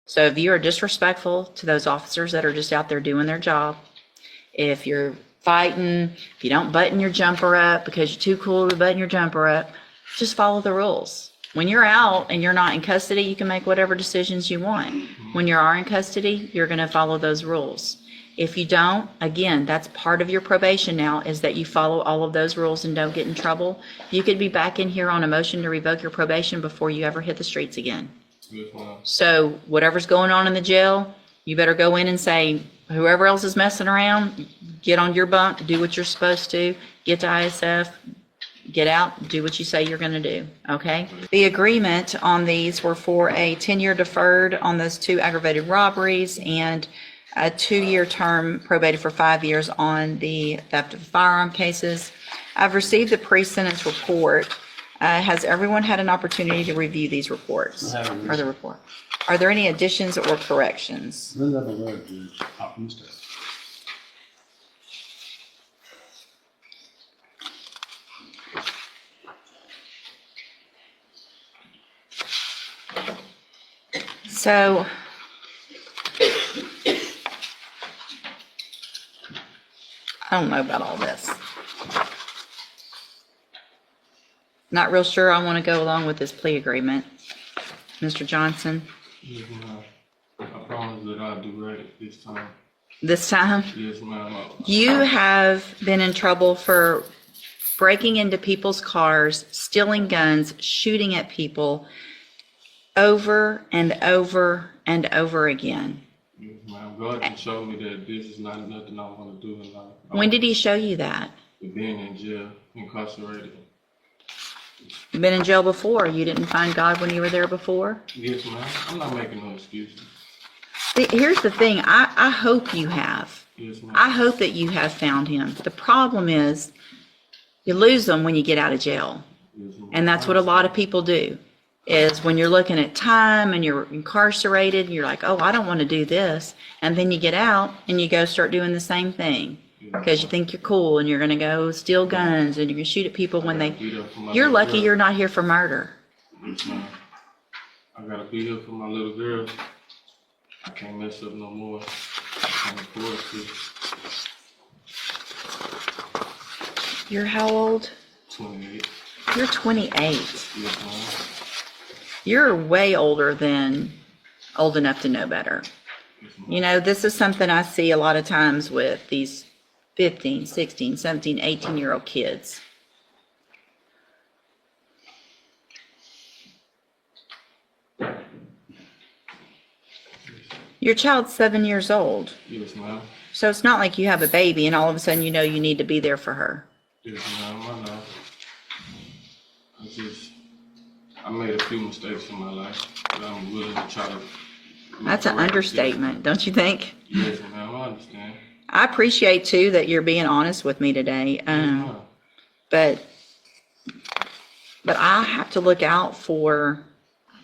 So if you are disrespectful to those officers that are just out there doing their job, if you're fighting, if you don't button your jumper up because you're too cool to button your jumper up, just follow the rules. When you're out and you're not in custody, you can make whatever decisions you want. When you are in custody, you're going to follow those rules. If you don't, again, that's part of your probation now, is that you follow all of those rules and don't get in trouble. You could be back in here on a motion to revoke your probation before you ever hit the streets again. So whatever's going on in the jail, you better go in and say, whoever else is messing around, get on your bunk, do what you're supposed to, get to ISF, get out, do what you say you're going to do, okay? The agreement on these were for a 10-year deferred on those 2 aggravated robberies and a 2-year term probated for 5 years on the theft of firearm cases. I've received the pre-sentence report. Has everyone had an opportunity to review these reports? Or the report? Are there any additions or corrections? So I don't know about all this. Not real sure I want to go along with this plea agreement. Mr. Johnson? Yes, ma'am. I promise that I'll do right this time. This time? Yes, ma'am. You have been in trouble for breaking into people's cars, stealing guns, shooting at people over and over and over again. Yes, ma'am. God can show me that this is not nothing I want to do in life. When did he show you that? Being in jail, incarcerated. You've been in jail before. You didn't find God when you were there before? Yes, ma'am. I'm not making no excuses. Here's the thing. I hope you have. Yes, ma'am. I hope that you have found him. The problem is you lose them when you get out of jail. Yes, ma'am. And that's what a lot of people do, is when you're looking at time and you're incarcerated, and you're like, oh, I don't want to do this. And then you get out and you go start doing the same thing because you think you're cool and you're going to go steal guns and you're going to shoot at people when they... You're lucky you're not here for murder. Yes, ma'am. I gotta be here for my little girl. I can't mess up no more. I can't afford to. You're how old? 28. You're 28. Yes, ma'am. You're way older than old enough to know better. Yes, ma'am. You know, this is something I see a lot of times with these 15, 16, 17, 18-year-old kids. Your child's 7 years old, Yes, ma'am. so it's not like you have a baby and all of a sudden you know you need to be there for her. Yes, ma'am. I know. I made a few mistakes in my life, but I'm willing to try to... That's an understatement, don't you think? Yes, ma'am. I understand. I appreciate too that you're being honest with me today. Yes, ma'am. But I have to look out for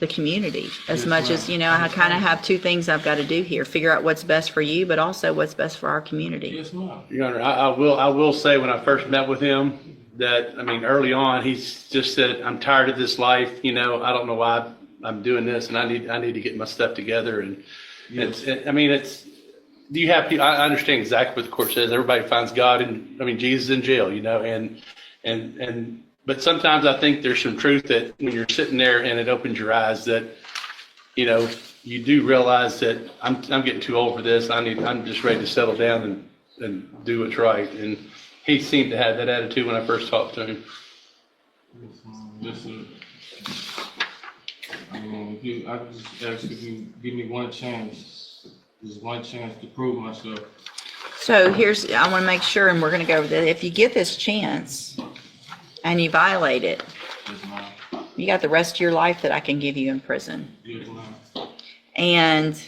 the community as Yes, much ma'am. as, you know, I kind of have 2 things I've got to do here. Figure out what's best for you, but also what's best for our community. Yes, ma'am. Your Honor, I will say when I first met with him that, I mean, early on, he's just said, I'm tired of this life, you know, I don't know why I'm doing this and I need to get my stuff together. And Yes. do you have people, I understand exactly what the court says. Everybody finds God and, I mean, Jesus in jail, you know, but sometimes I think there's some truth that when you're sitting there and it opens your eyes that, you know, you do realize that I'm getting too old for this. I'm just ready to settle down and do what's right. And he seemed to have that attitude when I first talked to him. Yes, ma'am. Listen, I mean, I just ask if you give me one chance, just one chance to prove myself. So I want to make sure, and we're going to go over that. If you get this chance and you violate it, Yes, ma'am. you got the rest of your life that I can give you in prison. Yes, ma'am. And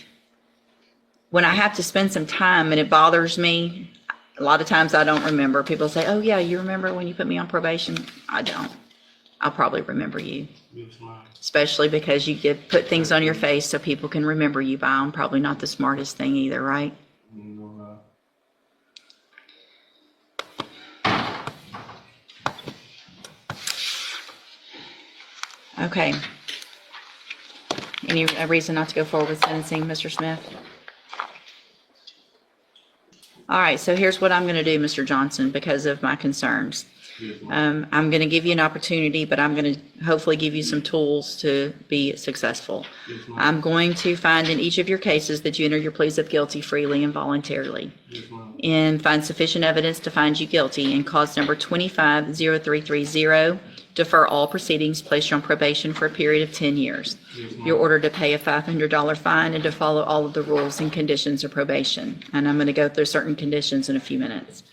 when I have to spend some time and it bothers me, a lot of times I don't remember. People say, oh yeah, you remember when you put me on probation? I don't. I'll probably remember you, Yes, ma'am. especially because you put things on your face so people can remember you by them. Probably not the smartest thing either, right? No, ma'am. Okay. Any reason not to go forward with sentencing, Mr. Smith? All right, so here's what I'm going to do, Mr. Johnson, because of my concerns. Yes, ma'am. I'm going to give you an opportunity, but I'm going to hopefully give you some tools to be successful. Yes, ma'am. I'm going to find in each of your cases that you enter your pleas of guilty freely and voluntarily, Yes, ma'am. and find sufficient evidence to find you guilty. In cause number 250330, defer all proceedings, place you on probation for a period of 10 years. Yes, ma'am. You're ordered to pay a $500 fine and to follow all of the rules and conditions of probation. And I'm going to go through certain conditions in a few minutes.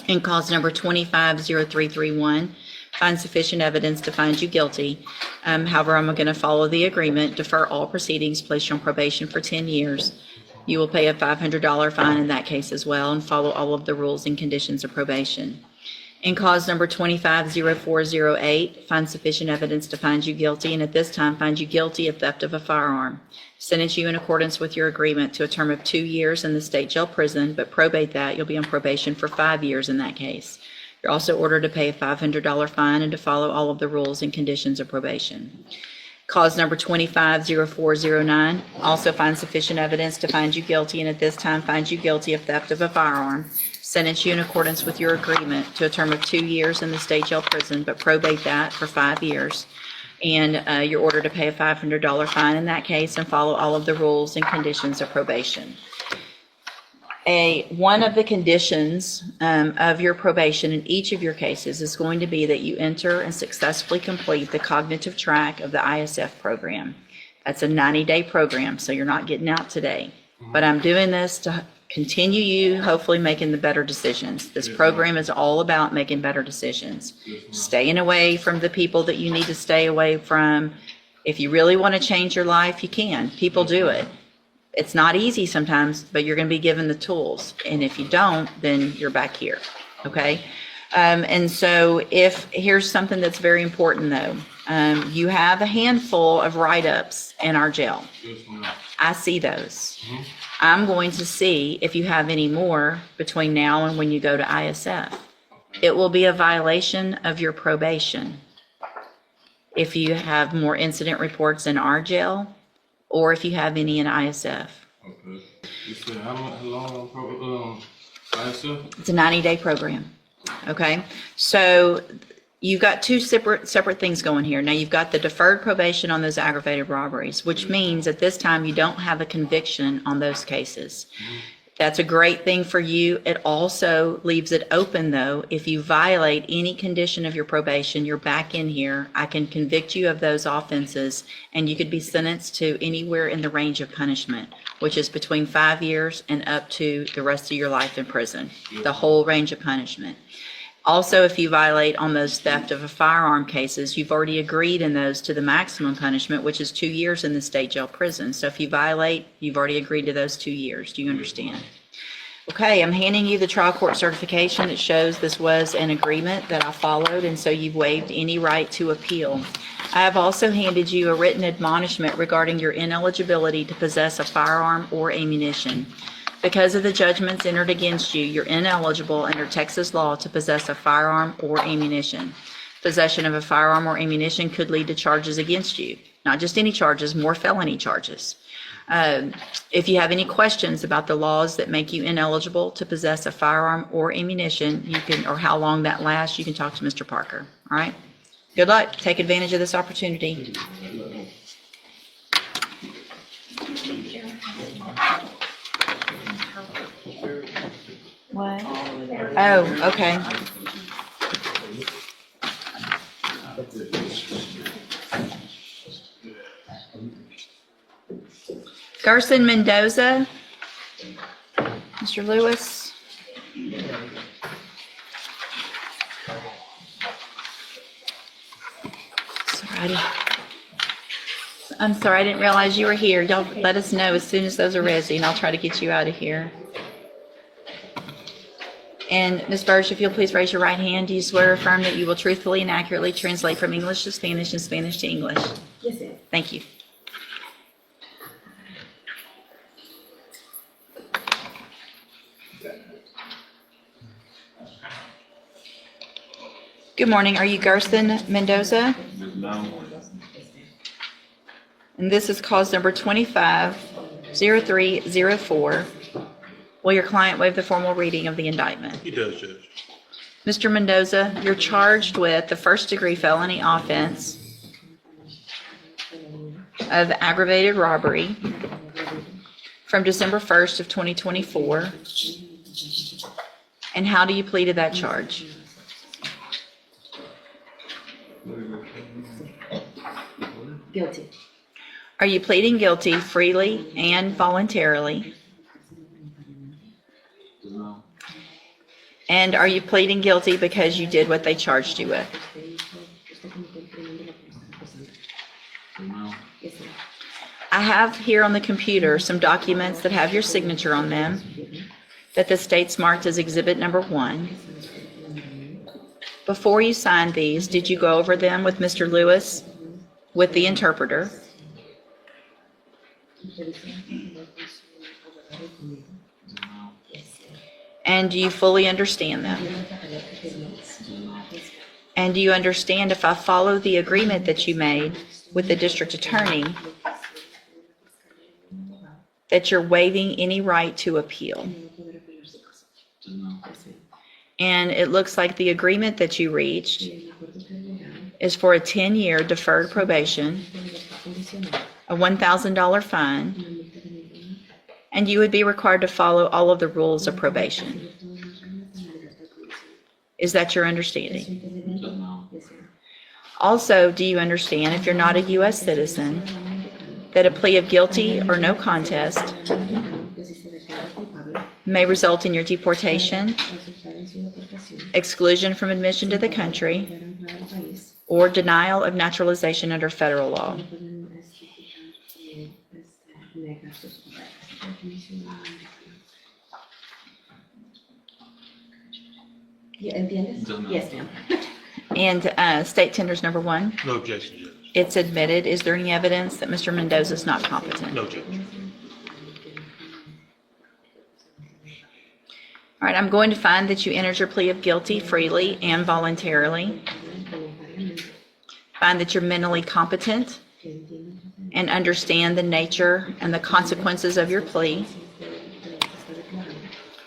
In cause number 250331, find sufficient evidence to find you guilty. However, I'm going to follow the agreement, defer all proceedings, place you on probation for 10 years. You will pay a $500 fine in that case as well and follow all of the rules and conditions of probation. In cause number 250408, find sufficient evidence to find you guilty, and at this time find you guilty of theft of a firearm. Sentence you in accordance with your agreement to a term of 2 years in the state jail prison, but probate that, you'll be on probation for 5 years in that case. You're also ordered to pay a $500 fine and to follow all of the rules and conditions of probation. Cause number 250409, also find sufficient evidence to find you guilty, and at this time find you guilty of theft of a firearm. Sentence you in accordance with your agreement to a term of 2 years in the state jail prison, but probate that for 5 years. And you're ordered to pay a $500 fine in that case and follow all of the rules and conditions of probation. One of the conditions of your probation in each of your cases is going to be that you enter and successfully complete the cognitive track of the ISF program. That's a 90-day program, so you're not getting out today. But I'm doing this to continue you hopefully making the better decisions. This program is all about making better decisions. Staying away from the people that you need to stay away from. If you really want to change your life, you can. People do it. It's not easy sometimes, but you're going to be given the tools. And if you don't, then you're back here. Okay? And so here's something that's very important though. You have a handful of write-ups in our jail. Yes, ma'am. I see those. I'm going to see if you have any more between now and when you go to ISF. It will be a violation of your probation if you have more incident reports in our jail or if you have any in ISF. Okay. You said how long ISF? It's a 90-day program. Okay? So you've got two separate things going here. Now you've got the deferred probation on those aggravated robberies, which means at this time you don't have a conviction on those cases. That's a great thing for you. It also leaves it open though. If you violate any condition of your probation, you're back in here. I can convict you of those offenses and you could be sentenced to anywhere in the range of punishment, which is between 5 years and up to the rest of your life in prison, the whole range of punishment. Also, if you violate on those theft of a firearm cases, you've already agreed in those to the maximum punishment, which is 2 years in the state jail prison. So if you violate, you've already agreed to those 2 years. Do you understand? Okay, I'm handing you the trial court certification that shows this was an agreement that I followed, and so you've waived any right to appeal. I have also handed you a written admonishment regarding your ineligibility to possess a firearm or ammunition. Because of the judgments entered against you, you're ineligible under Texas law to possess a firearm or ammunition. Possession of a firearm or ammunition could lead to charges against you. Not just any charges, more felony charges. If you have any questions about the laws that make you ineligible to possess a firearm or ammunition, you can, or how long that lasts, you can talk to Mr. Parker. All right? Good luck. Take advantage of this opportunity. What? Oh, okay. Gerson Mendoza. Mr. Lewis. Sorry. I'm sorry, I didn't realize you were here. Y'all let us know as soon as those are ready, and I'll try to get you out of here. And Ms. Burge, if you'll please raise your right hand, do you swear or affirm that you will truthfully and accurately translate from English to Spanish and Spanish to English? Yes, ma'am. Thank you. Good morning. Are you Gerson Mendoza? And this is cause number 250304. Will your client waive the formal reading of the indictment? He does, Judge. Mr. Mendoza, you're charged with the first-degree felony offense of aggravated robbery from December 1st of 2024. And how do you plead to that charge? Guilty. Are you pleading guilty freely and voluntarily? No. And are you pleading guilty because you did what they charged you with? No. I have here on the computer some documents that have your signature on them that the state's marked as exhibit number 1. Before you signed these, did you go over them with Mr. Lewis, with the interpreter? No. And do you fully understand them? And do you understand if I follow the agreement that you made with the district attorney, that you're waiving any right to appeal? No. And it looks like the agreement that you reached is for a 10-year deferred probation, a $1,000 fine, and you would be required to follow all of the rules of probation. Is that your understanding? No. Also, do you understand, if you're not a U.S. citizen, that a plea of guilty or no contest may result in your deportation, exclusion from admission to the country, or denial of naturalization under federal law? ¿Entiendes? No. Yes, ma'am. And state tenders number 1, No objection, Judge. it's admitted. Is there any evidence that Mr. Mendoza is not competent? No, Judge. All right, I'm going to find that you entered your plea of guilty freely and voluntarily. Find that you're mentally competent and understand the nature and the consequences of your plea.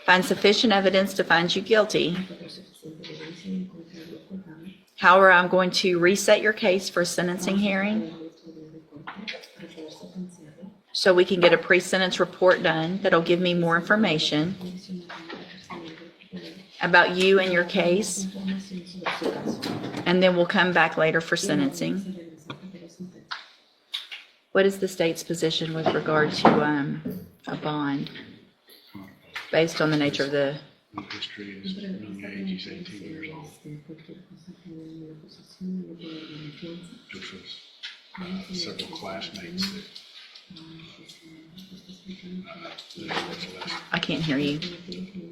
Find sufficient evidence to find you guilty. However, I'm going to reset your case for a sentencing hearing so we can get a pre-sentence report done that'll give me more information about you and your case, and then we'll come back later for sentencing. What is the state's position with regard to a bond based on the nature of the... The history is young age, he's 18 years old. This was several classmates that was less, I can't hear you.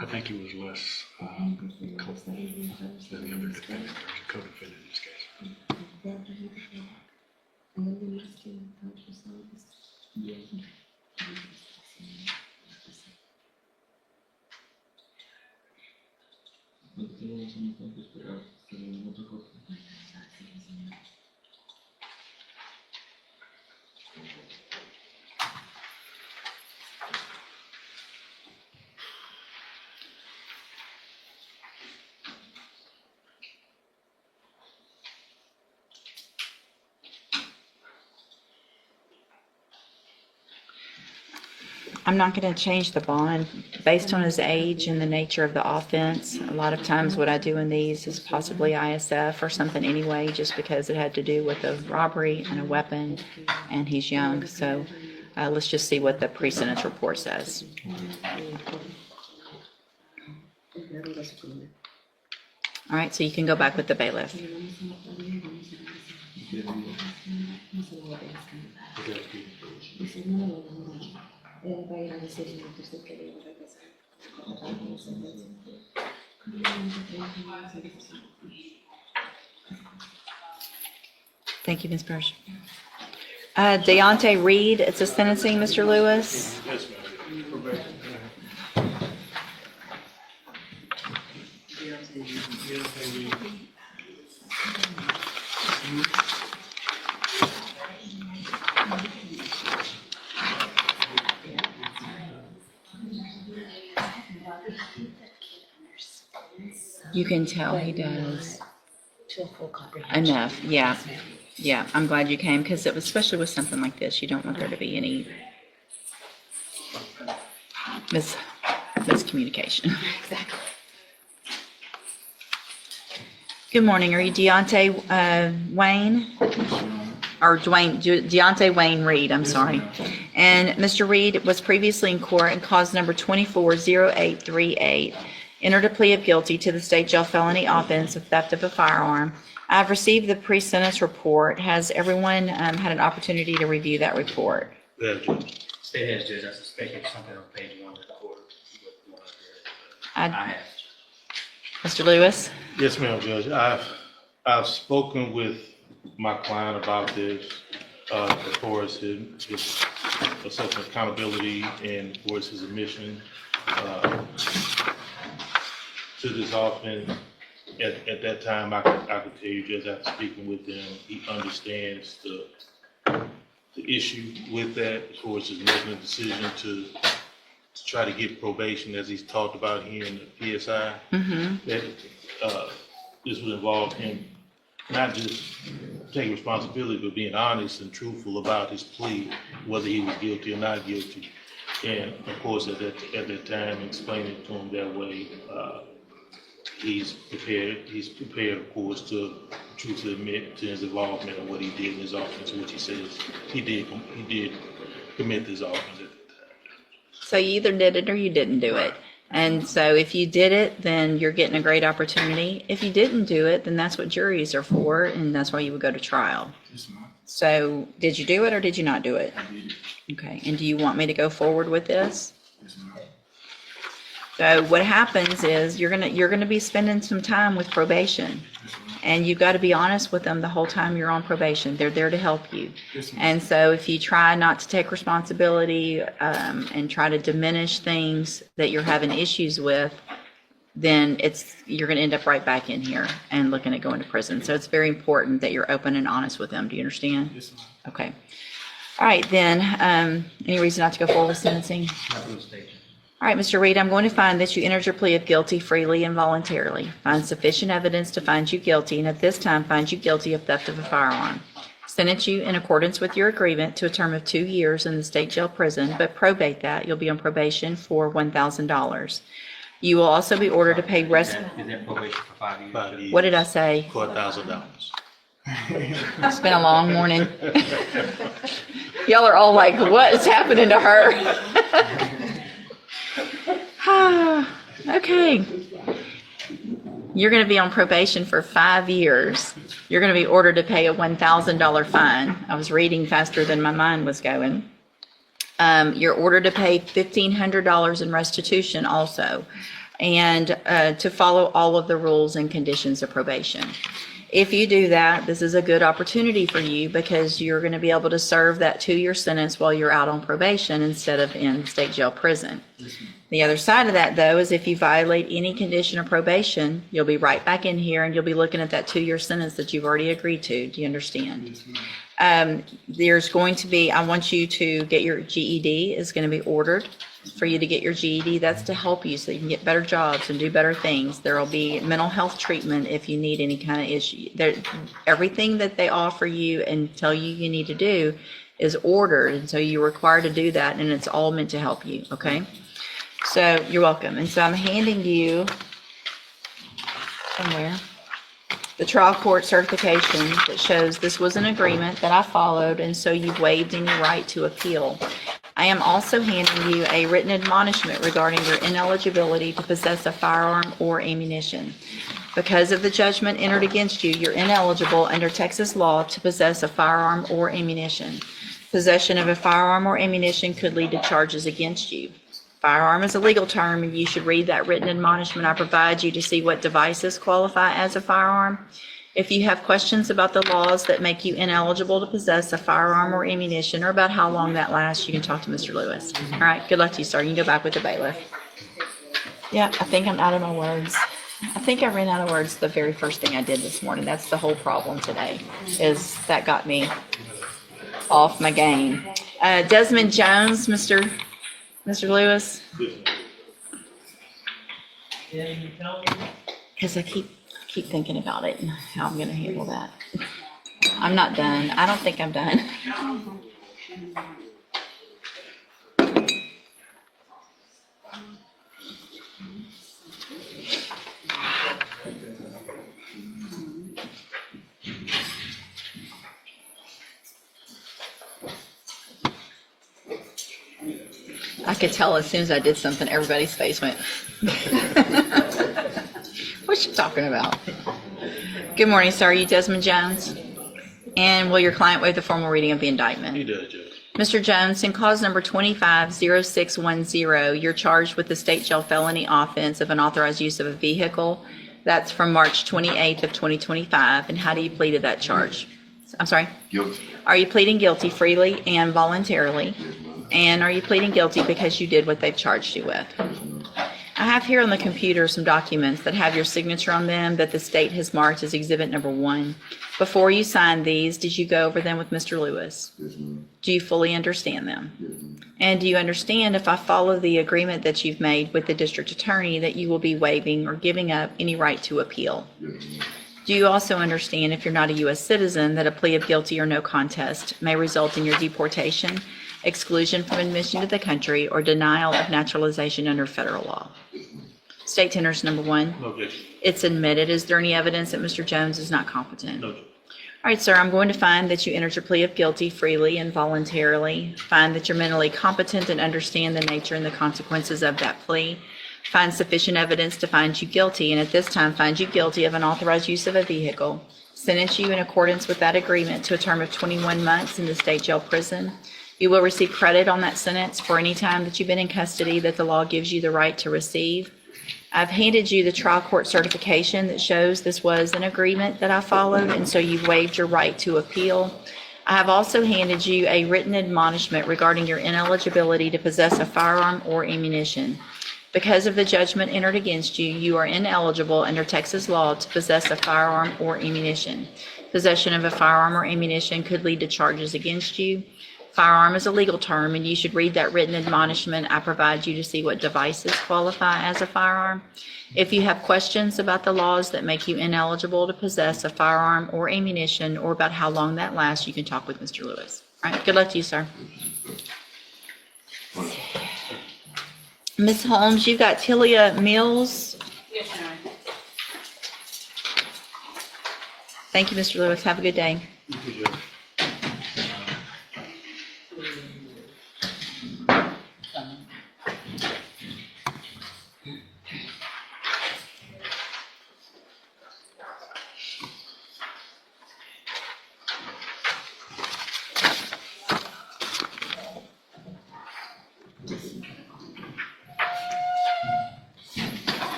I think he was less culpable than the other defendant. There's a co-defendant in this case. I'm not going to change the bond based on his age and the nature of the offense. A lot of times what I do in these is possibly ISF or something anyway, just because it had to do with a robbery and a weapon, and he's young. So let's just see what the pre-sentence report says. All right, so you can go back with the bailiff. Thank you, Ms. Bursch. Deontay Reed, it's a sentencing, Mr. Lewis. Yes, ma'am. You can tell he does To a full comprehension. enough. Yeah. Yes, ma'am. Yeah. I'm glad you came because especially with something like this, you don't want there to be any miscommunication. Exactly. Good morning. Are you Deontay Wayne? Or Deontay Wayne Reed, I'm sorry. And Mr. Reed was previously in court and cause number 240838, entered a plea of guilty to the state jail felony offense of theft of a firearm. I've received the pre-sentence report. Has everyone had an opportunity to review that report? Yeah, Judge. State has, Judge, I suspect it's something on page 1 of the court. I- I have. Mr. Lewis? Yes, ma'am, Judge. I've spoken with my client about this, as far as his assessment accountability and for his admission, to this offense. At that time, I could tell you, Judge, after speaking with him, he understands the issue with that, as far as his making a decision to try to get probation, as he's talked about here in the PSI. That this would involve him not just taking responsibility, but being honest and truthful about his plea, whether he was guilty or not guilty. And of course, at that time, explaining it to him that way, he's prepared, of course, to truthfully admit to his involvement in what he did in his offense, which he says he did commit this offense at that time. So you either did it or you didn't do it. And so if you did it, then you're getting a great opportunity. If you didn't do it, then that's what juries are for, and that's why you would go to trial. Yes, ma'am. So did you do it or did you not do it? I did it. Okay, and do you want me to go forward with this? Yes, ma'am. So what happens is you're gonna be spending some time with probation, Yes, ma'am. and you've got to be honest with them the whole time you're on probation. They're there to help you. Yes, ma'am. And so if you try not to take responsibility and try to diminish things that you're having issues with, then you're going to end up right back in here and looking at going to prison. So it's very important that you're open and honest with them. Do you understand? Yes, ma'am. Okay. All right, then, any reason not to go forward with sentencing? Not real estate. All right, Mr. Reed, I'm going to find that you entered your plea of guilty freely and voluntarily. Find sufficient evidence to find you guilty, and at this time find you guilty of theft of a firearm. Sentence you in accordance with your agreement to a term of 2 years in the state jail prison, but probate that. You'll be on probation for $1,000. You will also be ordered to pay Is that probation for 5 years? 5 years. What did I say? For $1,000. It's been a long morning. Y'all are all like, what is happening to her? Okay. You're going to be on probation for 5 years. You're going to be ordered to pay a $1,000 fine. I was reading faster than my mind was going. You're ordered to pay $1,500 in restitution also, and to follow all of the rules and conditions of probation. If you do that, this is a good opportunity for you because you're going to be able to serve that 2-year sentence while you're out on probation instead of in state jail prison. The other side of that, though, is if you violate any condition of probation, you'll be right back in here and you'll be looking at that 2-year sentence that you've already agreed to. Do you understand? Yes, ma'am. There's going to be, I want you to get your GED is going to be ordered for you to get your GED. That's to help you so you can get better jobs and do better things. There will be mental health treatment if you need any kind of issue. Everything that they offer you and tell you need to do is ordered. And so you're required to do that, and it's all meant to help you. Okay. So you're welcome. And so I'm handing you somewhere the trial court certification that shows this was an agreement that I followed, and so you've waived any right to appeal. I am also handing you a written admonishment regarding your ineligibility to possess a firearm or ammunition. Because of the judgment entered against you, you're ineligible under Texas law to possess a firearm or ammunition. Possession of a firearm or ammunition could lead to charges against you. Firearm is a legal term, and you should read that written admonishment I provide you to see what devices qualify as a firearm. If you have questions about the laws that make you ineligible to possess a firearm or ammunition, or about how long that lasts, you can talk to Mr. Lewis. All right, good luck to you, sir. You can go back with the bailiff. Yeah, I think I'm out of my words. I think I ran out of words the very first thing I did this morning. That's the whole problem today, is that got me off my game. Desmond Jones, Mr. Lewis. Because I keep thinking about it and how I'm gonna handle that. I'm not done. I don't think I'm done. I could tell as soon as I did something, everybody's face went. What's she talking about? Good morning, sir. Are you Desmond Jones? And will your client waive the formal reading of the indictment? He does, Judge. Mr. Jones, in cause number 250610, you're charged with the state jail felony offense of unauthorized use of a vehicle. That's from March 28th of 2025. And how do you plead to that charge? I'm sorry? Guilty. Are you pleading guilty freely and voluntarily? And are you pleading guilty because you did what they've charged you with? I have here on the computer some documents that have your signature on them that the state has marked as exhibit number 1. Before you signed these, did you go over them with Mr. Lewis? Yes, ma'am. Do you fully understand them? Yes, ma'am. And do you understand if I follow the agreement that you've made with the district attorney that you will be waiving or giving up any right to appeal? Yes, ma'am. Do you also understand if you're not a U.S. citizen that a plea of guilty or no contest may result in your deportation, exclusion from admission to the country, or denial of naturalization under federal law? State tenors number 1. No objection. It's admitted. Is there any evidence that Mr. Jones is not competent? No, Judge. All right, sir, I'm going to find that you entered your plea of guilty freely and voluntarily, find that you're mentally competent and understand the nature and the consequences of that plea, find sufficient evidence to find you guilty, and at this time find you guilty of unauthorized use of a vehicle, sentence you in accordance with that agreement to a term of 21 months in the state jail prison. You will receive credit on that sentence for any time that you've been in custody that the law gives you the right to receive. I've handed you the trial court certification that shows this was an agreement that I followed, and so you've waived your right to appeal. I have also handed you a written admonishment regarding your ineligibility to possess a firearm or ammunition. Because of the judgment entered against you, you are ineligible under Texas law to possess a firearm or ammunition. Possession of a firearm or ammunition could lead to charges against you. Firearm is a legal term, and you should read that written admonishment I provide you to see what devices qualify as a firearm. If you have questions about the laws that make you ineligible to possess a firearm or ammunition, or about how long that lasts, you can talk with Mr. Lewis. All right, good luck to you, sir. Ms. Holmes, you've got Tilia Mills. Yes, ma'am. Thank you, Mr. Lewis. Have a good day. You too, Judge.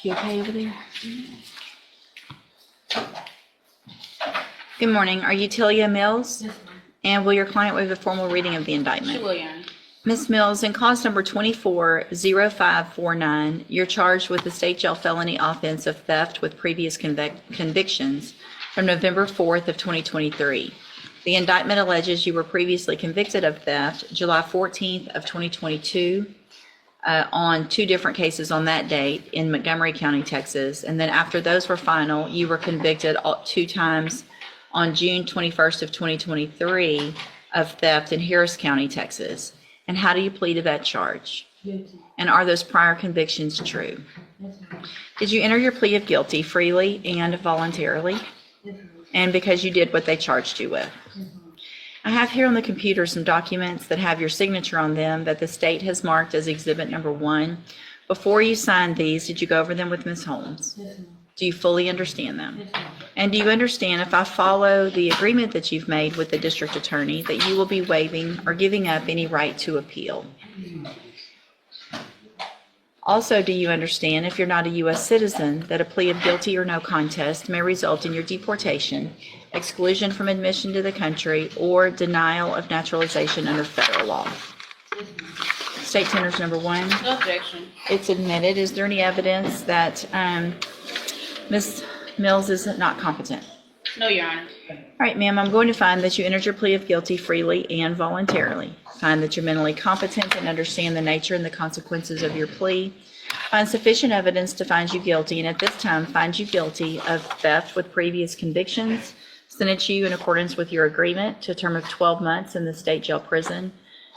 You okay over there? Good morning. Are you Tilia Mills? Yes, ma'am. And will your client waive the formal reading of the indictment? She will, Your Honor. Ms. Mills, in cause number 240549, you're charged with the state jail felony offense of theft with previous convictions from November 4th of 2023. The indictment alleges you were previously convicted of theft July 14th of 2022 on 2 different cases on that date in Montgomery County, Texas. And then after those were final, you were convicted 2 times on June 21st of 2023 of theft in Harris County, Texas. And how do you plead to that charge? Guilty. And are those prior convictions true? Yes, ma'am. Did you enter your plea of guilty freely and voluntarily? Yes, ma'am. And because you did what they charged you with? Yes, ma'am. I have here on the computer some documents that have your signature on them that the state has marked as exhibit number 1. Before you signed these, did you go over them with Ms. Holmes? Yes, ma'am. Do you fully understand them? Yes, ma'am. And do you understand if I follow the agreement that you've made with the district attorney that you will be waiving or giving up any right to appeal? Also, do you understand if you're not a U.S. citizen that a plea of guilty or no contest may result in your deportation, exclusion from admission to the country, or denial of naturalization under federal law? Yes, ma'am. State tenders number 1. No objection. It's admitted. Is there any evidence that Ms. Mills is not competent? No, Your Honor. All right, ma'am, I'm going to find that you entered your plea of guilty freely and voluntarily. Find that you're mentally competent and understand the nature and the consequences of your plea. Find sufficient evidence to find you guilty, and at this time, find you guilty of theft with previous convictions. Sentence you in accordance with your agreement to a term of 12 months in the state jail prison.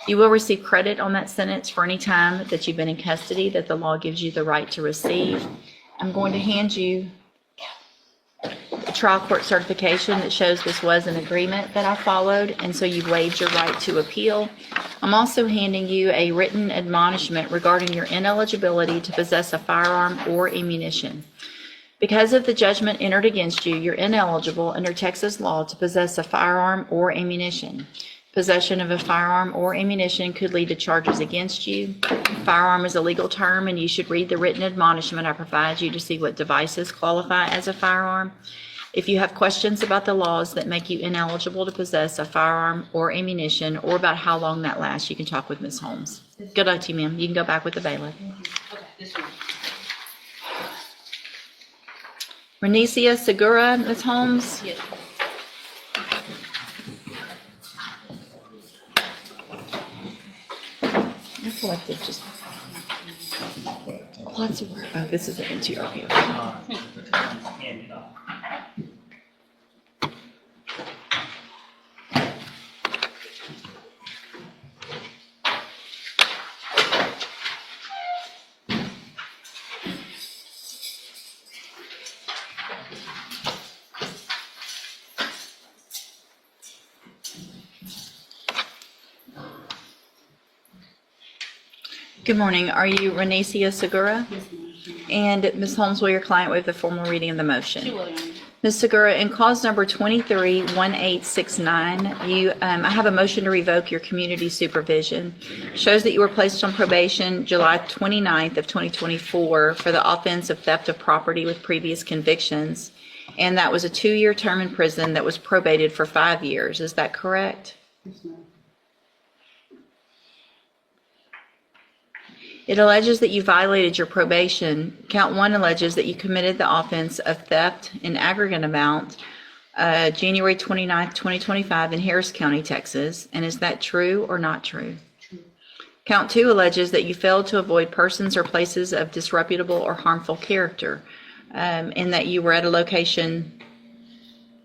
You will receive credit on that sentence for any time that you've been in custody that the law gives you the right to receive. I'm going to hand you a trial court certification that shows this was an agreement that I followed, and so you've waived your right to appeal. I'm also handing you a written admonishment regarding your ineligibility to possess a firearm or ammunition. Because of the judgment entered against you, you're ineligible under Texas law to possess a firearm or ammunition. Possession of a firearm or ammunition could lead to charges against you. Firearm is a legal term, and you should read the written admonishment I provide you to see what devices qualify as a firearm. If you have questions about the laws that make you ineligible to possess a firearm or ammunition, or about how long that lasts, you can talk with Ms. Holmes. Good luck to you, ma'am. You can go back with the bailiff. Okay, this one. Renesia Segura, Ms. Holmes? Yes. I feel like they've just lots of work. Oh, this is an NTRP. Hand it off. Good morning. Are you Renesia Segura? Yes, ma'am. And Ms. Holmes, will your client waive the formal reading of the motion? She will, Your Honor. Ms. Segura, in clause number 231869, I have a motion to revoke your community supervision. Shows that you were placed on probation July 29th of 2024 for the offense of theft of property with previous convictions. And that was a 2-year term in prison that was probated for 5 years. Is that correct? Yes, ma'am. It alleges that you violated your probation. Count 1 alleges that you committed the offense of theft in aggregate amount January 29th, 2025 in Harris County, Texas. And is that true or not true? True. Count 2 alleges that you failed to avoid persons or places of disreputable or harmful character, and that you were at a location,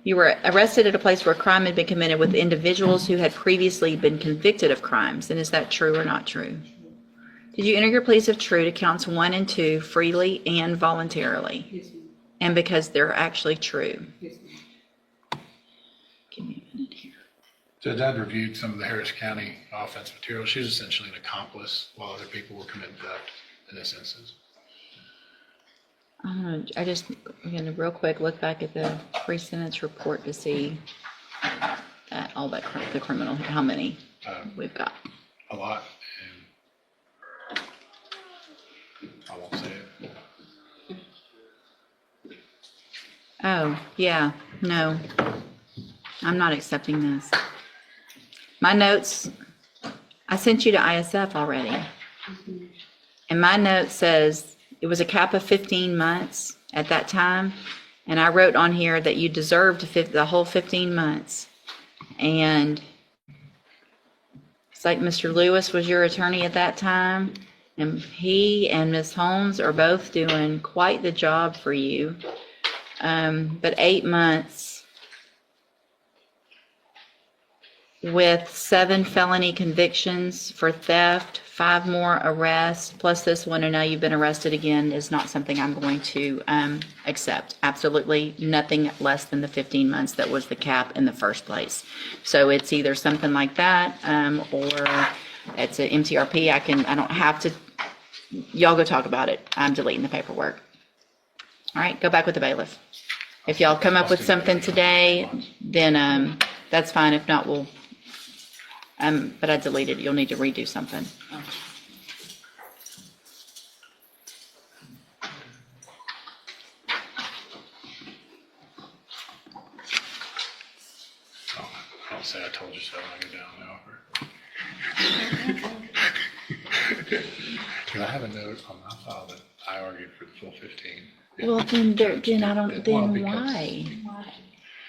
you were arrested at a place where a crime had been committed with individuals who had previously been convicted of crimes. And is that true or not true? Did you enter your pleas of true to counts 1 and 2 freely and voluntarily? Yes, ma'am. And because they're actually true? Yes, ma'am. Give me a minute here. Judge, I'd reviewed some of the Harris County offense material. She was essentially an accomplice while other people were committing theft in this instance. I'm gonna real quick look back at the pre-sentence report to see that, all that, the criminal, how many we've got. A lot, and I won't say it. Oh, yeah, no. I'm not accepting this. My notes, I sent you to ISF already. And my note says it was a cap of 15 months at that time. And I wrote on here that you deserved the whole 15 months. And it's like Mr. Lewis was your attorney at that time. And he and Ms. Holmes are both doing quite the job for you. But 8 months with 7 felony convictions for theft, 5 more arrests, plus this one, and now you've been arrested again, is not something I'm going to accept. Absolutely nothing less than the 15 months that was the cap in the first place. So it's either something like that, or it's an MTRP. I don't have to, y'all go talk about it. I'm deleting the paperwork. All right, go back with the bailiff. If y'all come up with something today, then that's fine. If not, we'll, but I deleted it. You'll need to redo something. I'll say I told you so when I go down the offer. Because I have a note on my file that I argued for the full 15. Well, then I don't, then why?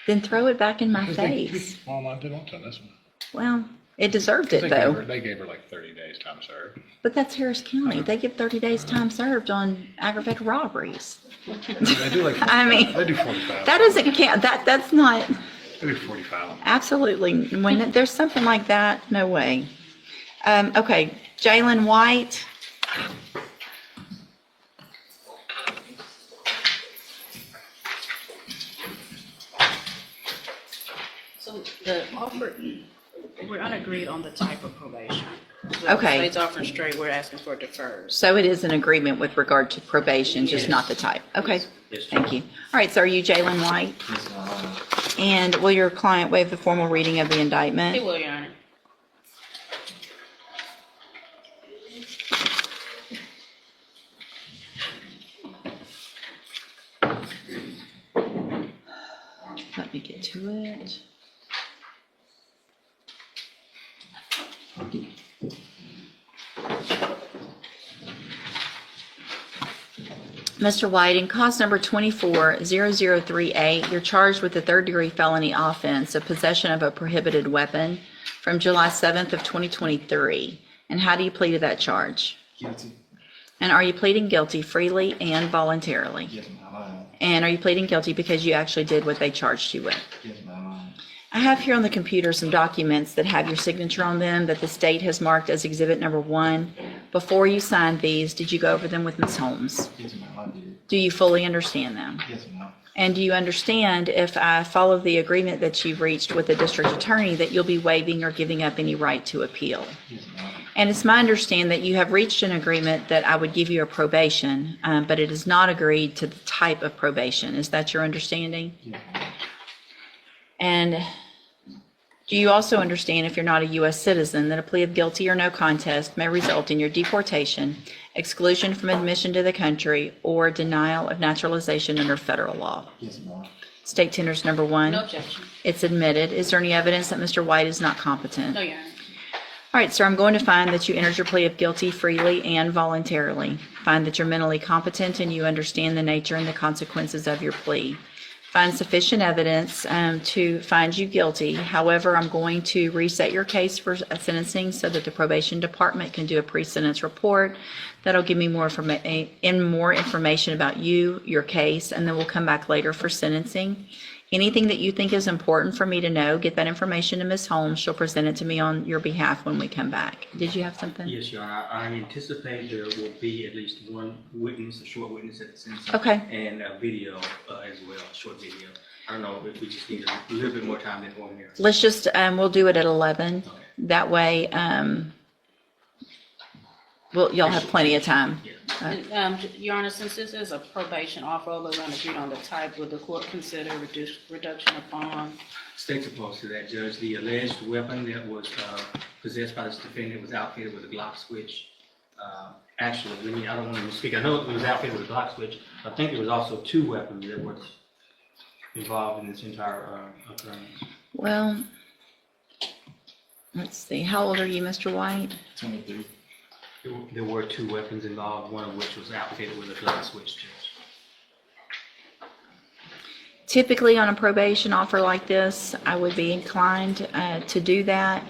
Then throw it back in my face. Well, I didn't want to on this one. Well, it deserved it They though. gave her like 30 days time served. But that's Harris County. They give 30 days time served on aggravated robberies. They do like, I mean, they do 45. that doesn't count. That's not, They do 45. absolutely. When there's something like that, no way. Okay, Jalen White. So the offer, we're unagreed on the type of probation. So Okay. State's offering straight, we're asking for deferred. So it is an agreement with regard to probation, just not the type. Okay, thank you. All right, so are you Jalen White? And will your client waive the formal reading of the It indictment? will, Your Honor. Let me get to it. Mr. White, in cause number 24-0038, you're charged with a third-degree felony offense of possession of a prohibited weapon from July 7th of 2023. And how do you plead to that charge? Guilty. And are you pleading guilty freely and voluntarily? Yes, ma'am. And are you pleading guilty because you actually did what they charged you with? Yes, ma'am. I have here on the computer some documents that have your signature on them that the state has marked as exhibit number 1. Before you signed these, did you go over them with Ms. Holmes? Yes, ma'am. I did. Do you fully understand them? Yes, ma'am. And do you understand, if I follow the agreement that you've reached with the district attorney, that you'll be waiving or giving up any right to appeal? Yes, ma'am. And it's my understanding that you have reached an agreement that I would give you a probation, but it is not agreed to the type of probation. Is that your understanding? Yes, ma'am. And do you also understand, if you're not a U.S. citizen, that a plea of guilty or no contest may result in your deportation, exclusion from admission to the country, or denial of naturalization under federal law? Yes, ma'am. State tenders number 1. No objection. It's admitted. Is there any evidence that Mr. White is not competent? No, Your Honor. All right, sir, I'm going to find that you entered your plea of guilty freely and voluntarily. Find that you're mentally competent and you understand the nature and the consequences of your plea. Find sufficient evidence to find you guilty. However, I'm going to reset your case for sentencing so that the probation department can do a pre-sentence report. That'll give me more information about you, your case, and then we'll come back later for sentencing. Anything that you think is important for me to know, get that information to Ms. Holmes. She'll present it to me on your behalf when we come back. Did you have something? Yes, Your Honor. I anticipate there will be at least one witness, a short witness at the sentencing. Okay. And a video as well, a short video. I don't know if we just need a little bit more time than ordinary. Let's just, we'll do it at 11. Okay. That way, y'all have plenty of time. Yeah. And, Your Honor, since this is a probation offer, although we're unagreed on the type, would the court consider reduction of bond? State's opposed to that, Judge. The alleged weapon that was possessed by this defendant was outfitted with a Glock switch. Actually, I don't want to speak. I know it was outfitted with a Glock switch. I think there was also 2 weapons that were involved in this entire occurrence. Well, let's see. How old are you, Mr. White? 23. There were 2 weapons involved, one of which was outfitted with a Glock switch, Judge. Typically, on a probation offer like this, I would be inclined to do that.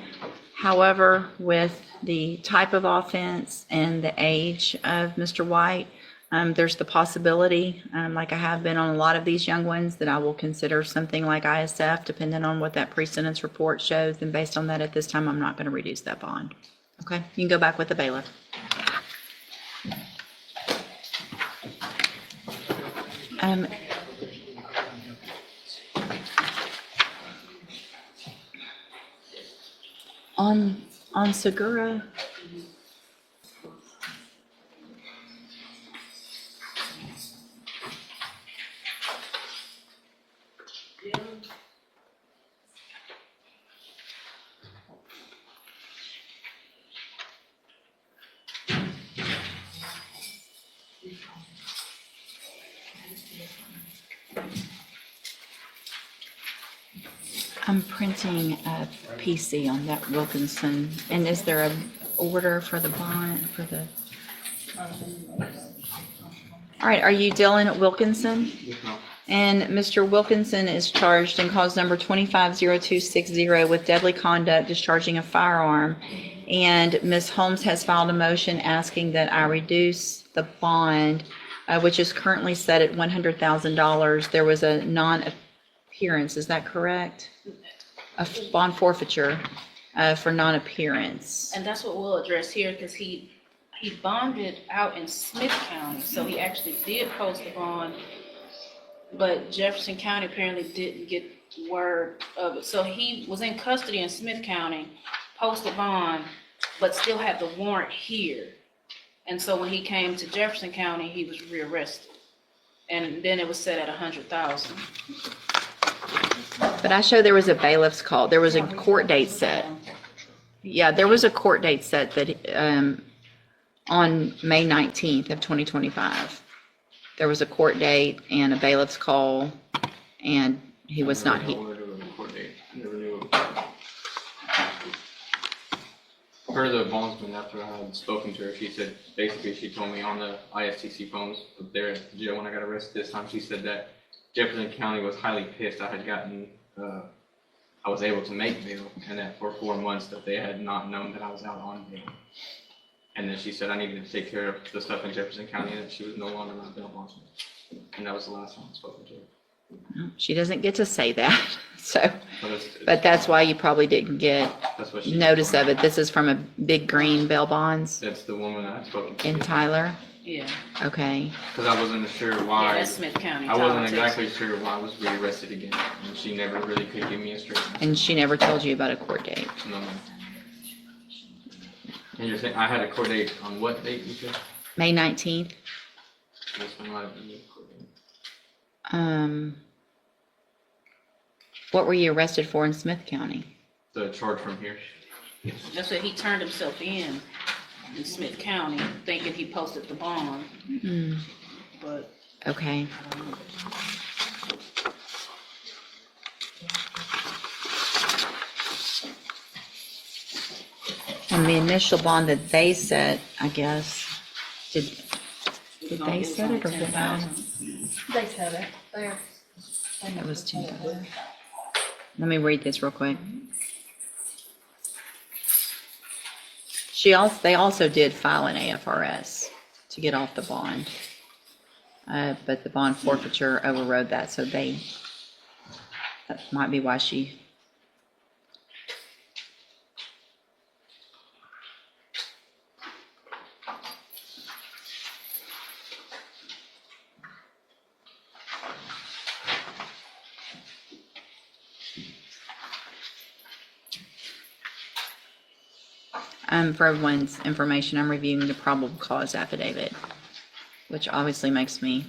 However, with the type of offense and the age of Mr. White, there's the possibility, like I have been on a lot of these young ones, that I will consider something like ISF, depending on what that pre-sentence report shows. And based on that, at this time, I'm not going to reduce that bond. Okay, you can go back with the bailiff. On Segura, I'm printing a PC on that Wilkinson. And is there a order for the bond, for the All right, are you Dylan Wilkinson? Yes, ma'am. And Mr. Wilkinson is charged in cause number 250260 with deadly conduct, discharging a firearm. And Ms. Holmes has filed a motion asking that I reduce the bond, which is currently set at $100,000. There was a non-appearance, is that correct? A bond forfeiture for non-appearance. And that's what we'll address here, because he bonded out in Smith County, so he actually did post the bond, but Jefferson County apparently didn't get word of it. So he was in custody in Smith County, posted bond, but still had the warrant here. And so when he came to Jefferson County, he was rearrested. And then it was set at 100,000. But I show there was a bailiff's call. There was a court date set. Yeah, there was a court date set that, on May 19th of 2025. There was a court date and a bailiff's call, and he was not here. I never knew. Per the bondsman, after I had spoken to her, she said, basically, she told me on the ISTC phones there at the jail when I got arrested this time, she said that Jefferson County was highly pissed I had gotten, I was able to make bail, and that for 4 months that they had not known that I was out on bail. And then she said I needed to take care of the stuff in Jefferson County and that she was no longer my bail bondsman. And that was the last time I spoke to her. She doesn't get to say that, so, But, but that's why you probably didn't get that's what she notice of it. This is from a Big Green bail bonds That's the woman I had spoken to. in Tyler. Yeah, Okay, Because I wasn't sure yeah, why. that's Smith County. I wasn't Texas. exactly sure why I was rearrested again. And she never really could give me a straight answer. and she never told you about a court date. No, ma'am. And you're saying I had a court date on what date you said? May 19th. This one might have been the court date. What were you arrested for in Smith County? The charge from here. That's what he turned himself in Smith County, thinking he posted the bond, but Okay. I don't know. And the initial bond that they set, I guess, did It was they set it or did I? 10,000. They said it, there. It was 10,000. Let me read this real quick. They also did file an AFRS to get off the bond. But the bond forfeiture overrode that, so that might be why she. For everyone's information, I'm reviewing the probable cause affidavit, which obviously makes me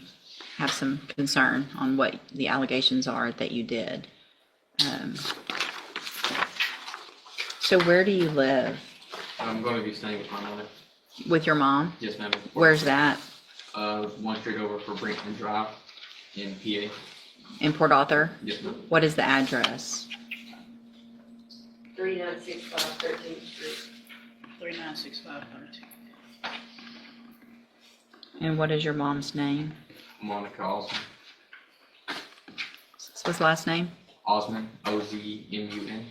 have some concern on what the allegations are that you did. So where do you live? I'm going to be staying with my mother. With your mom? Yes, ma'am. Where's that? One straight over for Brinkman Drive in PA. In Port Arthur? Yes, ma'am. What is the address? 3965 13th Street. 396532. And what is your mom's name? Monica Osman. What's the last name? Osman, Ozmun.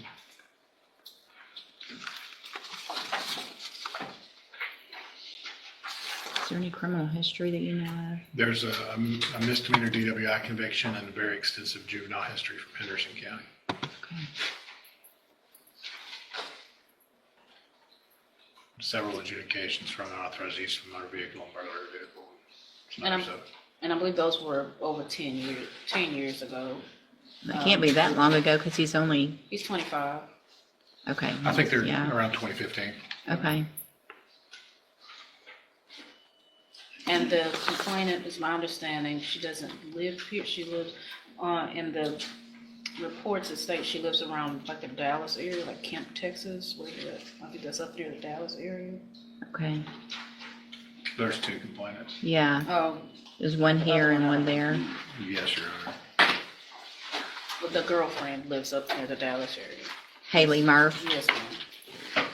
Is there any criminal history that you know of? There's a misdemeanor DWI conviction and a very extensive juvenile history from Henderson County. Okay. Several adjudications for unauthorized use of motor vehicle and burglary vehicle. And I believe those were over 10 years ago. It can't be that long ago because he's only, He's 25. okay. I think they're Yeah. around 2015. Okay. And the complainant, is my understanding, she doesn't live here, she lives, in the reports, it states she lives around like the Dallas area, like Kemp, Texas, where is that? I think that's up near the Dallas area. Okay. There's two complainants. Yeah. Oh, There's one here and one there. Yes, Your Honor. but the girlfriend lives up near the Dallas area. Haley Murph. Yes, ma'am.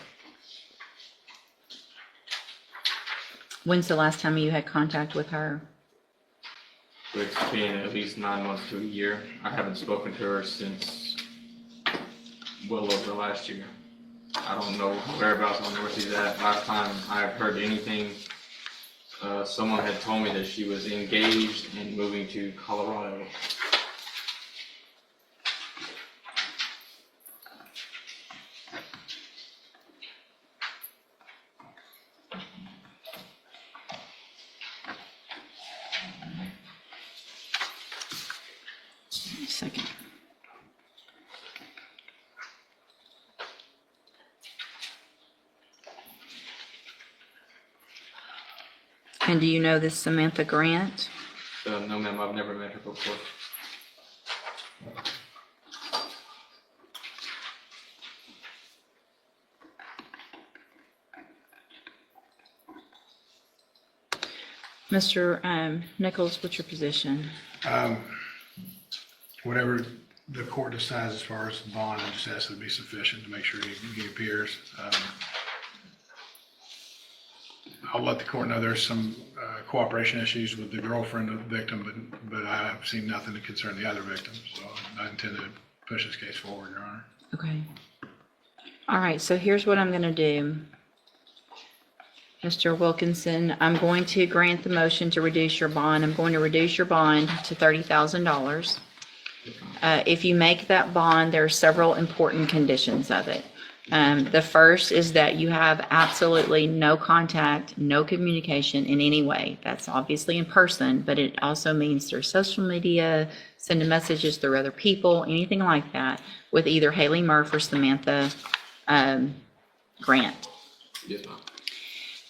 When's the last time you had contact with her? It's been at least 9 months to a year. I haven't spoken to her since well over last year. I don't know whereabouts on where she's at. Last time I've heard anything, someone had told me that she was engaged and moving to Colorado. Second. And do you know this Samantha Grant? No, ma'am, I've never met her before. Mr. Nichols, what's your position? Whatever the court decides as far as the bond, I just ask that it be sufficient to make sure he appears. I'll let the court know there's some cooperation issues with the girlfriend of the victim, but I have seen nothing to concern the other victims, so I intend to push this case forward, Your Honor. Okay. All right, so here's what I'm going to do. Mr. Wilkinson, I'm going to grant the motion to reduce your bond. I'm going to reduce your bond to $30,000. If you make that bond, there are several important conditions of it. The first is that you have absolutely no contact, no communication in any way. That's obviously in person, but it also means through social media, sending messages through other people, anything like that, with either Haley Murph or Samantha Grant. Yes,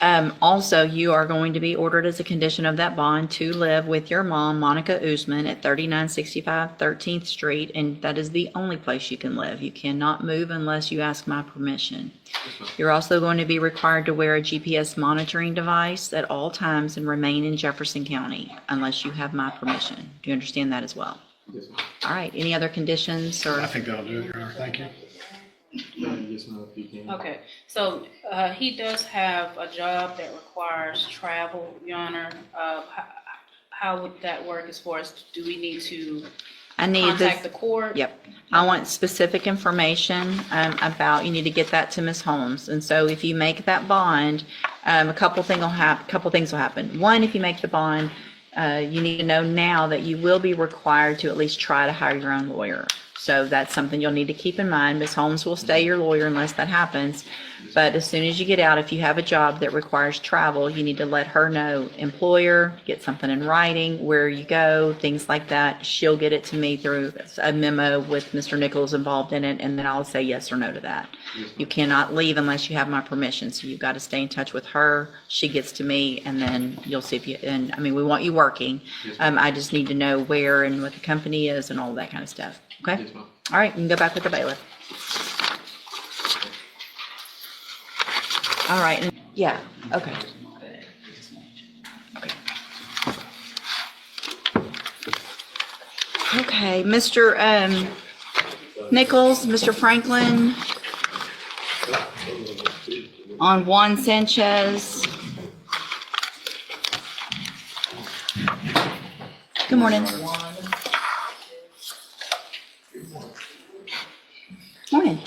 ma'am. Also, you are going to be ordered as a condition of that bond to live with your mom, Monica Usman, at 3965 13th Street, and that is the only place you can live. You cannot move unless you ask my permission. You're also going to be required to wear a GPS monitoring device at all times and remain in Jefferson County unless you have my permission. Do you understand that as well? Yes, ma'am. All right, any other conditions or? I think that'll do it, Your Honor. Thank you. Yes, ma'am, if you can. Okay, so he does have a job that requires travel, Your Honor. How would that work as far as, do we need to I need contact the this. court? Yep. I want specific information about, you need to get that to Ms. Holmes. And so if you make that bond, a couple things will happen. One, if you make the bond, you need to know now that you will be required to at least try to hire your own lawyer. So that's something you'll need to keep in mind. Ms. Holmes will stay your lawyer unless that happens. But as soon as you get out, if you have a job that requires travel, you need to let her know, employer, get something in writing, where you go, things like that. She'll get it to me through a memo with Mr. Nichols involved in it, and then I'll say yes or no to that. You cannot leave unless you have my permission, so you've got to stay in touch with her. She gets to me, and then you'll see if you, and I mean, we want you working. I just need to know where and what the company is and all that kind of stuff. Okay? Yes, ma'am. All right, you can go back with the bailiff. All right, and- yeah, okay. Okay, Mr. Nichols, Mr. Franklin, on Juan Sanchez. Good morning. Morning.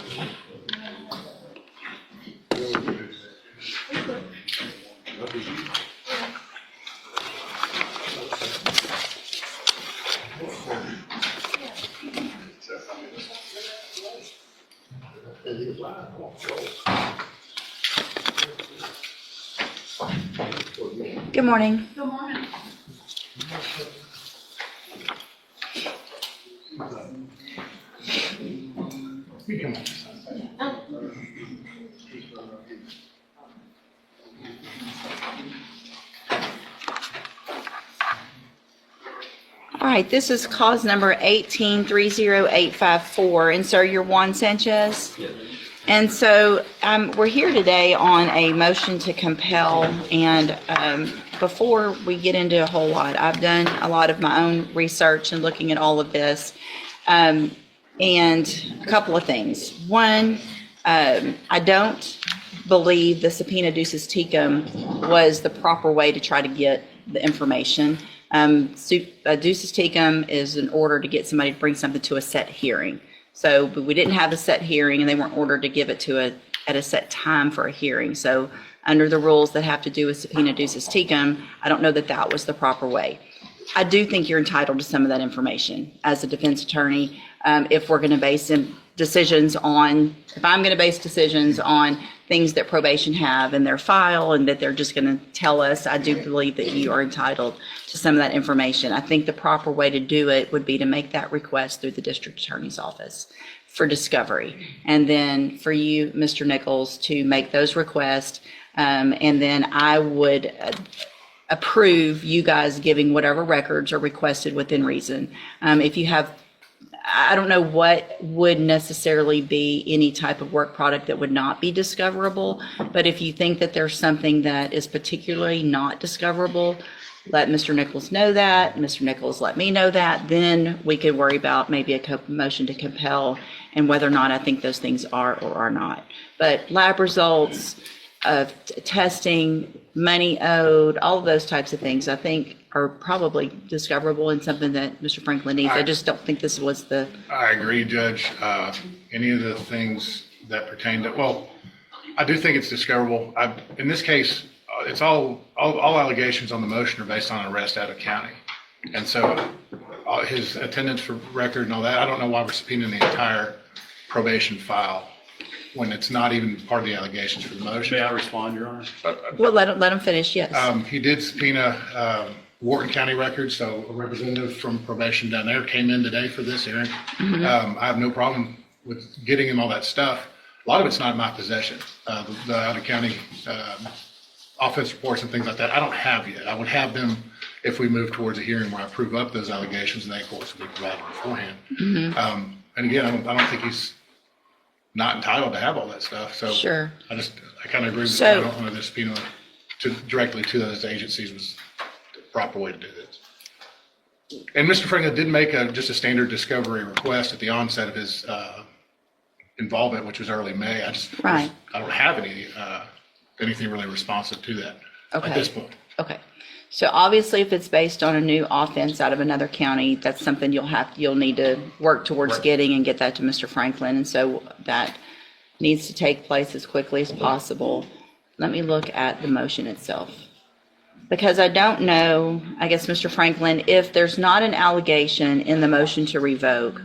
Good morning. Good morning. All right, this is cause number 1830854, and sir, you're Juan Sanchez? Yes. And so we're here today on a motion to compel, and before we get into a whole lot, I've done a lot of my own research and looking at all of this, and a couple of things. One, I don't believe the subpoena ducis tecum was the proper way to try to get the information. Ducis tecum is an order to get somebody to bring something to a set hearing. So, but we didn't have a set hearing, and they weren't ordered to give it to at a set time for a hearing. So under the rules that have to do with subpoena ducis tecum, I don't know that that was the proper way. I do think you're entitled to some of that information as a defense attorney. If we're going to base decisions on, if I'm going to base decisions on things that probation have in their file and that they're just going to tell us, I do believe that you are entitled to some of that information. I think the proper way to do it would be to make that request through the district attorney's office for discovery. And then for you, Mr. Nichols, to make those requests. And then I would approve you guys giving whatever records are requested within reason. If you have, I don't know what would necessarily be any type of work product that would not be discoverable, but if you think that there's something that is particularly not discoverable, let Mr. Nichols know that, Mr. Nichols let me know that, then we could worry about maybe a motion to compel and whether or not I think those things are or are not. But lab results, of testing, money owed, all of those types of things, I think are probably discoverable and something that Mr. Franklin needs. I just don't think this was the. I agree, Judge. Any of the things that pertain to, well, I do think it's discoverable. In this case, it's all allegations on the motion are based on arrest out of county. And so his attendance record and all that, I don't know why we're subpoenaing the entire probation file when it's not even part of the allegations for the motion. May I respond, Your Honor? Well, let him finish, yes. He did subpoena Wharton County records, so a representative from probation down there came in today for this hearing. I have no problem with getting him all that stuff. A lot of it's not in my possession. The out-of-county offense reports and things like that, I don't have yet. I would have them if we move towards a hearing where I prove up those allegations, and they, of course, will be provided beforehand. And again, I don't think he's not entitled to have all that stuff. So Sure. I kind of agree with So- you. I don't know that subpoena directly to those agencies was the proper way to do this. And Mr. Franklin did make just a standard discovery request at the onset of his involvement, which was early May. Right. I don't have anything really responsive to that Okay. at this point. Okay. So obviously, if it's based on a new offense out of another county, that's something you'll need to work towards Right. getting and get that to Mr. Franklin. And so that needs to take place as quickly as possible. Let me look at the motion itself. Because I don't know, I guess, Mr. Franklin, if there's not an allegation in the motion to revoke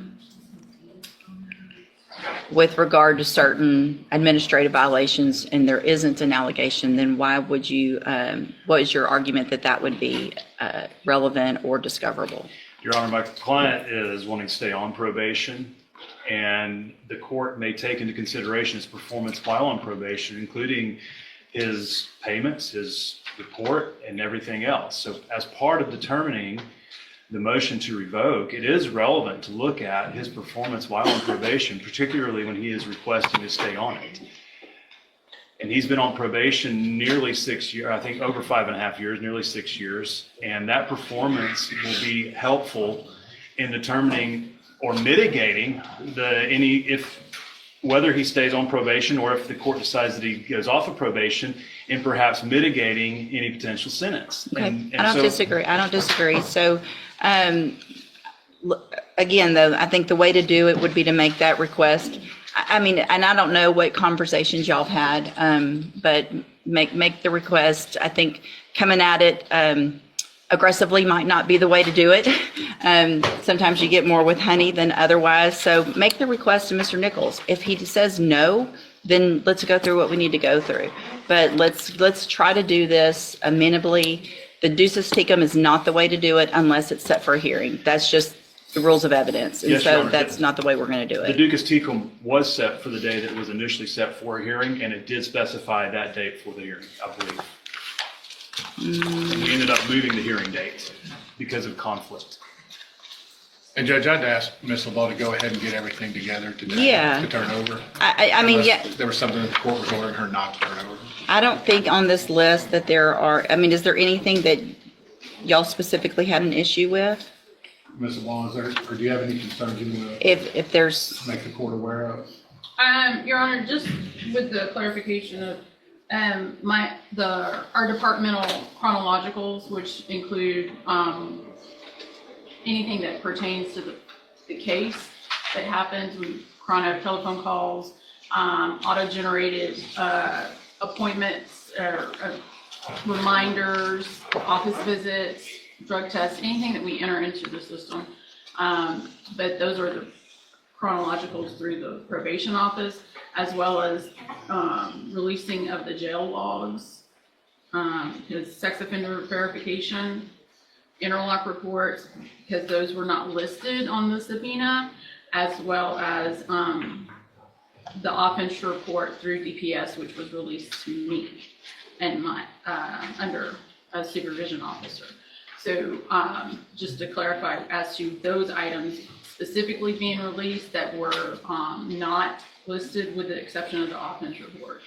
with regard to certain administrative violations, and there isn't an allegation, then why would you, what is your argument that that would be relevant or discoverable? Your Honor, my client is wanting to stay on probation, and the court may take into consideration his performance while on probation, including his payments, his report, and everything else. So as part of determining the motion to revoke, it is relevant to look at his performance while on probation, particularly when he is requesting to stay on it. And he's been on probation nearly 6 years, I think over 5.5 years, nearly 6 years. And that performance will be helpful in determining or mitigating whether he stays on probation or if the court decides that he goes off of probation, and perhaps mitigating any potential sentence. Okay, And I don't disagree. So, again, though, I think the way to do it would be to make that request. I mean, and I don't know what conversations y'all have had, but make the request. I think coming at it aggressively might not be the way to do it. Sometimes you get more with honey than otherwise. So make the request to Mr. Nichols. If he says no, then let's go through what we need to go through. But let's try to do this amenably. The ducis tecum is not the way to do it unless it's set for a hearing. That's just the rules of evidence. And Yes, Your so Honor. that's not the way we're going to do the it. ducis tecum was set for the day that it was initially set for a hearing, and it did specify that date for the hearing, I believe. And we ended up moving the hearing date because of conflict. And Judge, I'd ask Ms. LeBeau to go ahead and get everything together today Yeah. to turn over. I mean, Unless yeah, there was something that the court was ordering her not to turn over. I don't think on this list that there are, I mean, is there anything that y'all specifically had an issue with? Ms. LeBeau, is there, or do you have any concerns you want If there's, to make the court aware of? Your Honor, just with the clarification of Our departmental chronologicals, which include, anything that pertains to the case that happens, chrono telephone calls, auto-generated, appointments, reminders, office visits, drug tests, anything that we enter into the system. But those are the chronologicals through the probation office, as well as releasing of the jail logs, his sex offender verification, interlock reports, because those were not listed on the subpoena, as well as the offense report through DPS, which was released to me and my under a supervision officer. So just to clarify, as to those items specifically being released that were not listed, with the exception of the offense report.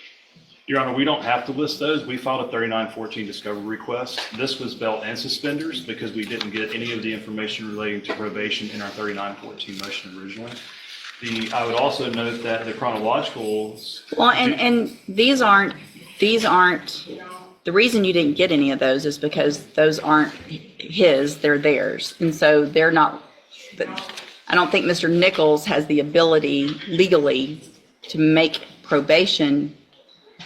Your Honor, we don't have to list those. We filed a 3914 discovery request. This was belt and suspenders because we didn't get any of the information relating to probation in our 3914 motion originally. I would also note that the chronologicals. Well, and these aren't, the reason you didn't get any of those is because those aren't his, they're theirs. And so they're not, I don't think Mr. Nichols has the ability legally to make probation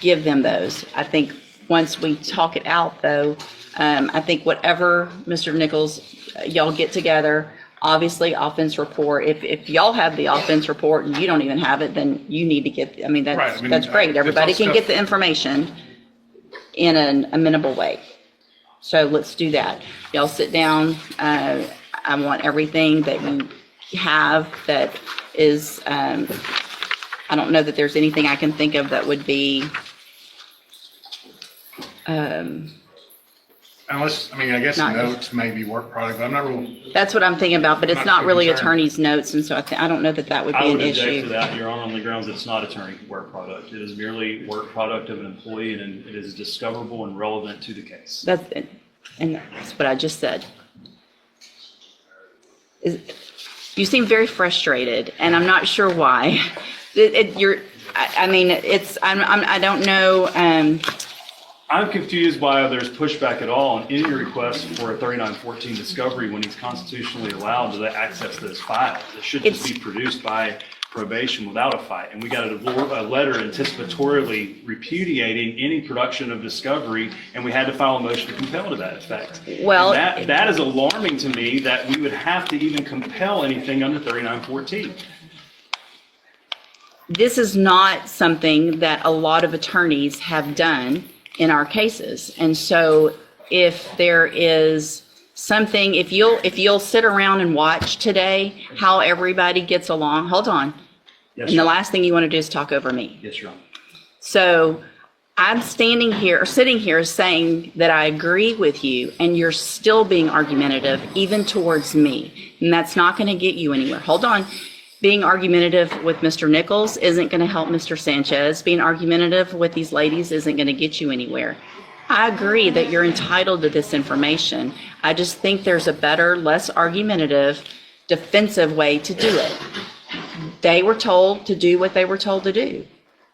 give them those. I think once we talk it out though, I think whatever Mr. Nichols, y'all get together, obviously offense report, if y'all have the offense report and you don't even have it, then you need to get, Right, that's great. Everybody can get the information in an amenable way. So let's do that. Y'all sit down. I want everything that you have that is, I don't know that there's anything I can think of that would be, Unless, I guess Not- notes may be work product, but I'm not real, that's what I'm thinking about, but it's Not not too really concerned. attorney's notes, and so I don't know that that would I be an would object to issue. that, Your Honor, on the grounds it's not attorney work product. It is merely work product of an employee and it is discoverable and relevant to the case. And that's what I just said. You seem very frustrated, and I'm not sure why. I don't know, I'm confused why there's pushback at all on any request for a 3914 discovery when he's constitutionally allowed to access those files. It should just be produced by probation without a fight. And we got a letter anticipatorily repudiating any production of discovery, and we had to file a motion to compel to that effect. Well, And that is alarming to me that we would have to even compel anything under 3914. this is not something that a lot of attorneys have done in our cases. And so if there is something, if you'll sit around and watch today how everybody gets along, hold on. Yes, And the Your- last thing you want to do is talk over me. Yes, Your Honor. So I'm standing here, or sitting here saying that I agree with you, and you're still being argumentative, even towards me. And that's not going to get you anywhere. Hold on. Being argumentative with Mr. Nichols isn't going to help Mr. Sanchez. Being argumentative with these ladies isn't going to get you anywhere. I agree that you're entitled to this information. I just think there's a better, less argumentative, defensive way to do it. They were told to do what they were told to do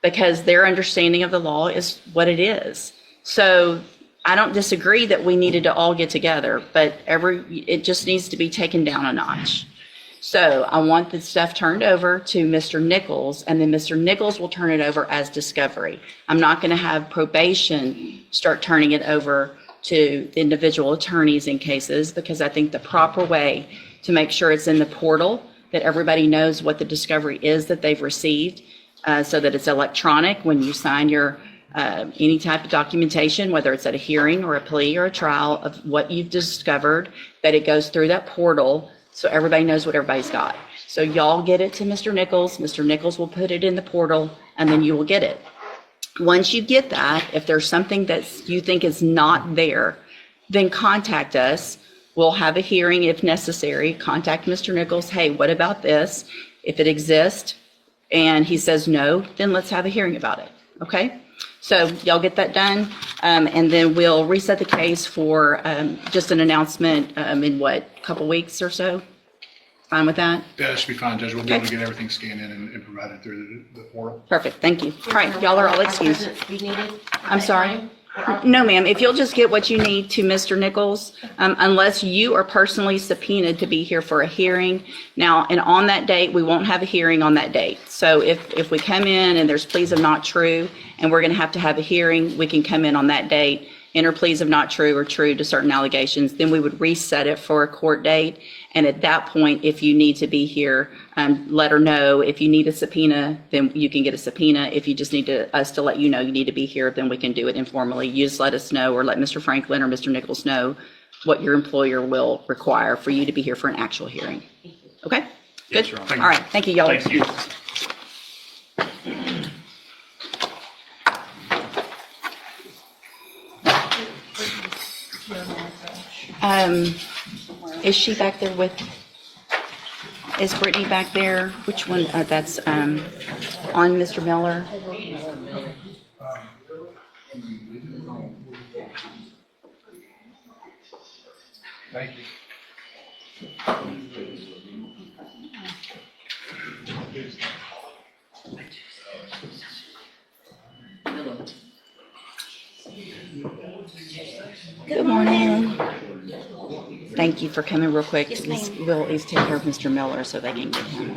because their understanding of the law is what it is. So I don't disagree that we needed to all get together, but it just needs to be taken down a notch. So I want the stuff turned over to Mr. Nichols, and then Mr. Nichols will turn it over as discovery. I'm not going to have probation start turning it over to the individual attorneys in cases, because I think the proper way to make sure it's in the portal, that everybody knows what the discovery is that they've received, so that it's electronic when you sign your any type of documentation, whether it's at a hearing or a plea or a trial of what you've discovered, that it goes through that portal so everybody knows what everybody's got. So y'all get it to Mr. Nichols. Mr. Nichols will put it in the portal, and then you will get it. Once you get that, if there's something that you think is not there, then contact us. We'll have a hearing if necessary. Contact Mr. Nichols. Hey, what about this? If it exists and he says no, then let's have a hearing about it. Okay? So y'all get that done, and then we'll reset the case for just an announcement in what, couple weeks or so? Fine with that? Yeah, that should be fine, Judge. We'll be able to Okay. get everything scanned in and provided through the portal. Perfect, thank you. All right, y'all are all excused. You needed? I'm sorry? No, ma'am, if you'll just get what you need to Mr. Nichols, unless you are personally subpoenaed to be here for a hearing. Now, and on that date, we won't have a hearing on that date. So if we come in and there's pleas of not true, and we're going to have a hearing, we can come in on that date, enter pleas of not true or true to certain allegations, then we would reset it for a court date. And at that point, if you need to be here, let her know. If you need a subpoena, then you can get a subpoena. If you just need us to let you know you need to be here, then we can do it informally. You just let us know, or let Mr. Franklin or Mr. Nichols know what your employer will require for you to be here for an actual hearing. Okay? Yes, Good? Your All Honor. right, thank you, y'all. Thank you. Is she back there with, is Brittany back there? Which one, that's on Mr. Miller? Thank you. Good morning. Thank you for coming real quick. We'll at least take care of Mr. Miller so they can get him.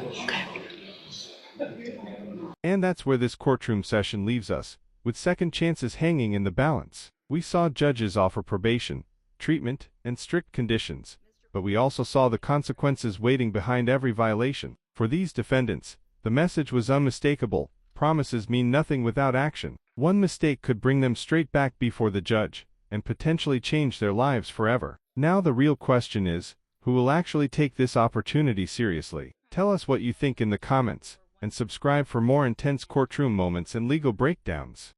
And that's where this courtroom session leaves us, with second chances hanging in the balance. We saw judges offer probation, treatment, and strict conditions, but we also saw the consequences waiting behind every violation. For these defendants, the message was unmistakable: promises mean nothing without action. One mistake could bring them straight back before the judge, and potentially change their lives forever. Now the real question is, who will actually take this opportunity seriously? Tell us what you think in the comments, and subscribe for more intense courtroom moments and legal breakdowns.